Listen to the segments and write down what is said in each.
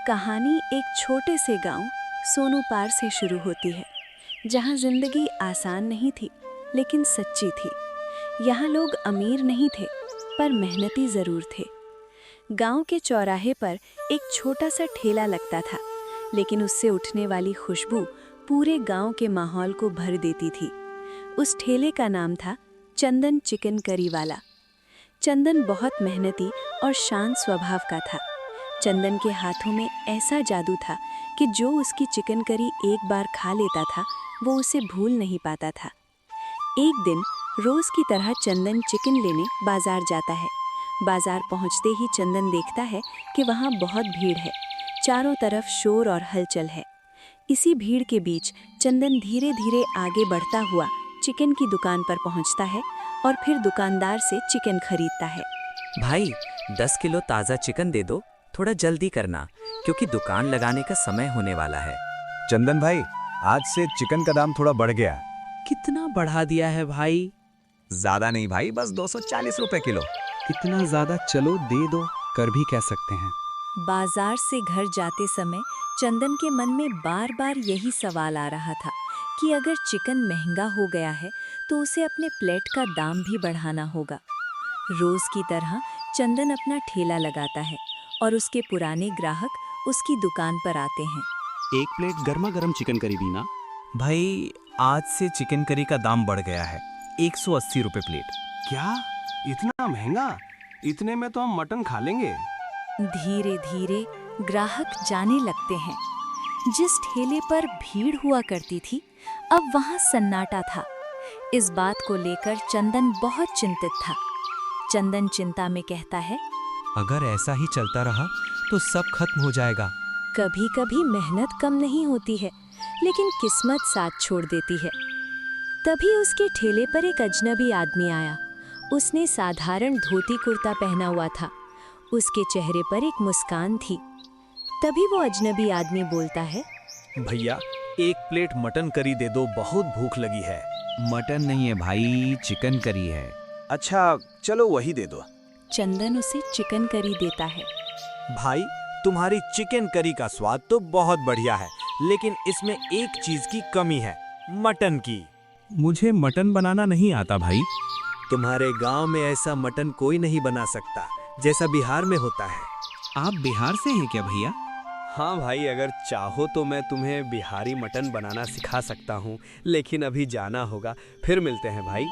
कहानी एक छोटे से गांव सोनूपार से शुरू होती है, जहां जिंदगी आसान नहीं थी लेकिन सच्ची थी। यहाँ लोग अमीर नहीं थे पर मेहनती जरूर थे। गांव के चौराहे पर एक छोटा सा ठेला लगता था, लेकिन उससे उठने वाली खुशबू पूरे गांव के माहौल को भर देती थी। उस ठेले का नाम था चंदन चिकन करी वाला। चंदन बहुत मेहनती और शांत स्वभाव का था। चंदन के हाथों में ऐसा जादू था कि जो उसकी चिकन करी एक बार खा लेता था वो उसे भूल नहीं पाता था। एक दिन रोज की तरह चंदन चिकन लेने बाजार जाता है। बाजार पहुंचते ही चंदन देखता है कि वहां बहुत भीड़ है। चारों तरफ शोर और हलचल है। इसी भीड़ के बीच चंदन धीरे धीरे आगे बढ़ता हुआ चिकन की दुकान पर पहुंचता है और फिर दुकानदार से चिकन खरीदता है। भाई 10 किलो ताज़ा चिकन दे दो, थोड़ा जल्दी करना क्योंकि दुकान लगाने का समय होने वाला है। चंदन भाई, आज से चिकन का दाम थोड़ा बढ़ गया। कितना बढ़ा दिया है भाई? ज्यादा नहीं भाई, बस 240 रुपए किलो। इतना ज्यादा चलो दे दो, कर भी कह सकते हैं। बाजार से घर जाते समय चंदन के मन में बार बार यही सवाल आ रहा था कि अगर चिकन महंगा हो गया है तो उसे अपने प्लेट का दाम भी बढ़ाना होगा। रोज की तरह चंदन अपना ठेला लगाता है और उसके पुराने ग्राहक उसकी दुकान पर आते हैं। एक प्लेट गर्मा गर्म चिकन करी दी ना। भाई आज से चिकन करी का दाम बढ़ गया है, 180 रुपए प्लेट। क्या इतना महंगा? इतने में तो हम मटन खा लेंगे। धीरे धीरे ग्राहक जाने लगते हैं। जिस ठेले पर भीड़ हुआ करती थी अब वहां सन्नाटा था। इस बात को लेकर चंदन बहुत चिंतित था। चंदन चिंता में कहता है, अगर ऐसा ही चलता रहा तो सब खत्म हो जाएगा। कभी कभी मेहनत कम नहीं होती है लेकिन किस्मत साथ छोड़ देती है। तभी उसके ठेले पर एक अजनबी आदमी आया। उसने साधारण धोती कुर्ता पहना हुआ था। उसके चेहरे पर एक मुस्कान थी। तभी वो अजनबी आदमी बोलता है, भैया एक प्लेट मटन करी दे दो, बहुत भूख लगी है। मटन नहीं है भाई, चिकन करी है। अच्छा चलो वही दे दो। चंदन उसे चिकन करी देता है। भाई तुम्हारी चिकन करी का स्वाद तो बहुत बढ़िया है, लेकिन इसमें एक चीज की कमी है, मटन की। मुझे मटन बनाना नहीं आता भाई। तुम्हारे गांव में ऐसा मटन कोई नहीं बना सकता जैसा बिहार में होता है। आप बिहार से हैं क्या भैया? हाँ भाई, अगर चाहो तो मैं तुम्हें बिहारी मटन बनाना सिखा सकता हूँ, लेकिन अभी जाना होगा, फिर मिलते हैं भाई।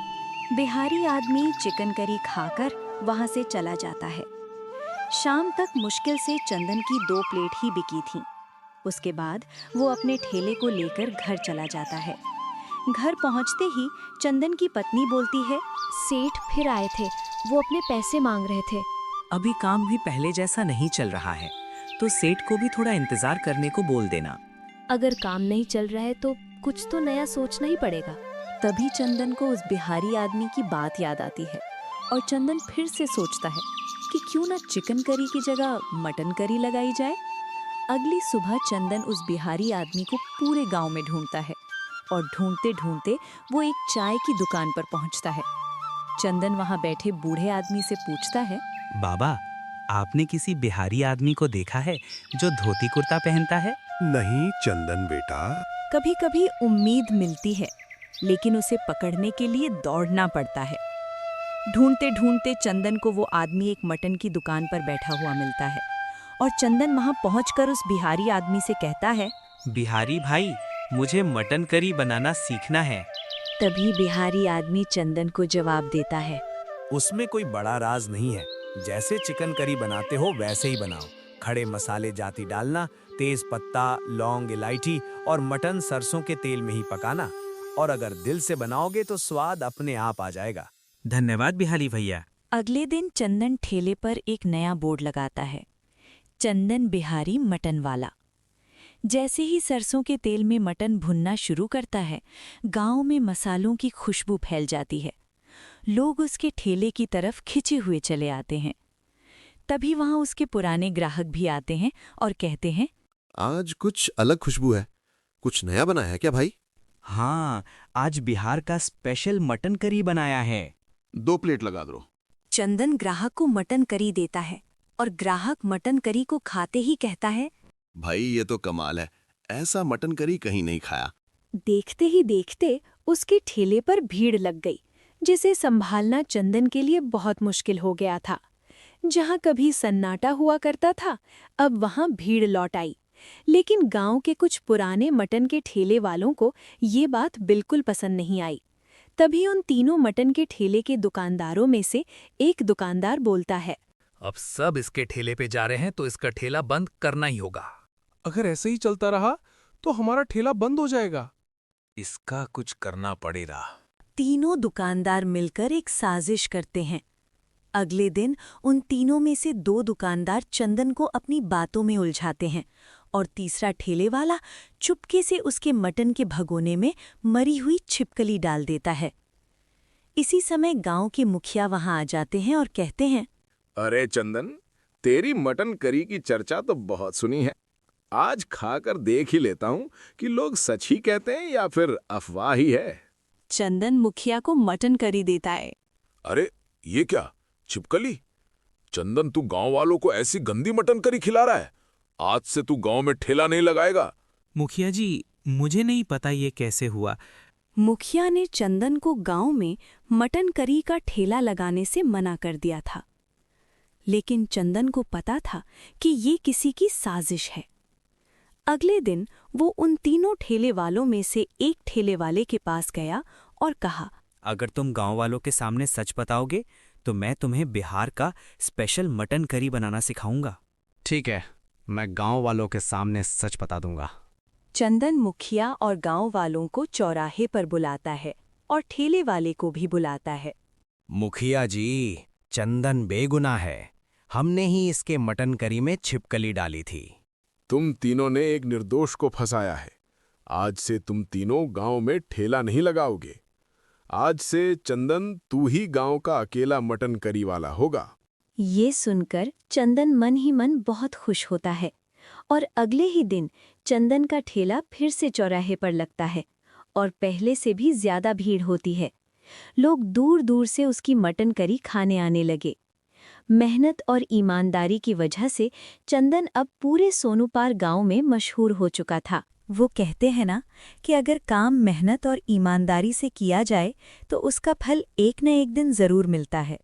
बिहारी आदमी चिकन करी खाकर वहां से चला जाता है। शाम तक मुश्किल से चंदन की 2 प्लेट ही बिकी थीं। उसके बाद वो अपने ठेले को लेकर घर चला जाता है। घर पहुंचते ही चंदन की पत्नी बोलती है, सेठ फिर आए थे, वो अपने पैसे मांग रहे थे। अभी काम भी पहले जैसा नहीं चल रहा है, तो सेठ को भी थोड़ा इंतजार करने को बोल देना। अगर काम नहीं चल रहा है तो कुछ तो नया सोचना ही पड़ेगा। तभी चंदन को उस बिहारी आदमी की बात याद आती है और चंदन फिर से सोचता है कि क्यों ना चिकन करी की जगह मटन करी लगाई जाए। अगली सुबह चंदन उस बिहारी आदमी को पूरे गांव में ढूंढता है और ढूंढते ढूंढते वो एक चाय की दुकान पर पहुंचता है। चंदन वहां बैठे बूढ़े आदमी से पूछता है, बाबा आपने किसी बिहारी आदमी को देखा है जो धोती कुर्ता पहनता है? नहीं चंदन बेटा। कभी कभी उम्मीद मिलती है लेकिन उसे पकड़ने के लिए दौड़ना पड़ता है। ढूंढते ढूंढते चंदन को वो आदमी एक मटन की दुकान पर बैठा हुआ मिलता है और चंदन वहां पहुंचकर उस बिहारी आदमी से कहता है, बिहारी भाई मुझे मटन करी बनाना सीखना है। तभी बिहारी आदमी चंदन को जवाब देता है, उसमें कोई बड़ा राज नहीं है, जैसे चिकन करी बनाते हो वैसे ही बनाओ। खड़े मसाले जाती डालना, तेज पत्ता, लौंग, इलायची और मटन सरसों के तेल में ही पकाना, और अगर दिल से बनाओगे तो स्वाद अपने आप आ जाएगा। धन्यवाद बिहारी भैया। अगले दिन चंदन ठेले पर एक नया बोर्ड लगाता है, चंदन बिहारी मटन वाला। जैसे ही सरसों के तेल में मटन भुनना शुरू करता है, गांव में मसालों की खुशबू फैल जाती है। लोग उसके ठेले की तरफ खिंचे हुए चले आते हैं। तभी वहां उसके पुराने ग्राहक भी आते हैं और कहते हैं, आज कुछ अलग खुशबू है, कुछ नया बना है क्या भाई? हाँ, आज बिहार का स्पेशल मटन करी बनाया है। 2 प्लेट लगा दो। चंदन ग्राहक को मटन करी देता है और ग्राहक मटन करी को खाते ही कहता है, भाई ये तो कमाल है, ऐसा मटन करी कहीं नहीं खाया। देखते ही देखते उसके ठेले पर भीड़ लग गई, जिसे संभालना चंदन के लिए बहुत मुश्किल हो गया था। जहां कभी सन्नाटा हुआ करता था, अब वहां भीड़ लौट आई। लेकिन गांव के कुछ पुराने मटन के ठेले वालों को ये बात बिल्कुल पसंद नहीं आई। तभी उन तीनों मटन के ठेले के दुकानदारों में से एक दुकानदार बोलता है, अब सब इसके ठेले पे जा रहे हैं तो इसका ठेला बंद करना ही होगा। अगर ऐसे ही चलता रहा तो हमारा ठेला बंद हो जाएगा। इसका कुछ करना पड़ेगा। तीनों दुकानदार मिलकर एक साजिश करते हैं। अगले दिन उन तीनों में से दो दुकानदार चंदन को अपनी बातों में उलझाते हैं और तीसरा ठेले वाला चुपके से उसके मटन के भगोने में मरी हुई छिपकली डाल देता है। इसी समय गांव के मुखिया वहां आ जाते हैं और कहते हैं, अरे चंदन, तेरी मटन करी की चर्चा तो बहुत सुनी है। आज खाकर देख ही लेता हूँ कि लोग सच ही कहते हैं या फिर अफवाह ही है। चंदन मुखिया को मटन करी देता है। अरे ये क्या, छिपकली? चंदन, तू गांव वालों को ऐसी गंदी मटन करी खिला रहा है? आज से तू गांव में ठेला नहीं लगाएगा। मुखिया जी, मुझे नहीं पता ये कैसे हुआ। मुखिया ने चंदन को गांव में मटन करी का ठेला लगाने से मना कर दिया था, लेकिन चंदन को पता था कि ये किसी की साजिश है। अगले दिन वो उन तीनों ठेले वालों में से एक ठेले वाले के पास गया और कहा, अगर तुम गांव वालों के सामने सच बताओगे तो मैं तुम्हें बिहार का स्पेशल मटन करी बनाना सिखाऊंगा। ठीक है, मैं गांव वालों के सामने सच बता दूंगा। चंदन मुखिया और गांव वालों को चौराहे पर बुलाता है और ठेले वाले को भी बुलाता है। मुखिया जी, चंदन बेगुनाह है। हमने ही इसके मटन करी में छिपकली डाली थी। तुम तीनों ने एक निर्दोष को फंसाया है। आज से तुम तीनों गांव में ठेला नहीं लगाओगे। आज से चंदन, तू ही गांव का अकेला मटन करी वाला होगा। ये सुनकर चंदन मन ही मन बहुत खुश होता है और अगले ही दिन चंदन का ठेला फिर से चौराहे पर लगता है और पहले से भी ज्यादा भीड़ होती है। लोग दूर दूर से उसकी मटन करी खाने आने लगे। मेहनत और ईमानदारी की वजह से चंदन अब पूरे सोनूपार गांव में मशहूर हो चुका था। वो कहते हैं ना कि अगर काम मेहनत और ईमानदारी से किया जाए तो उसका फल एक न एक दिन जरूर मिलता है।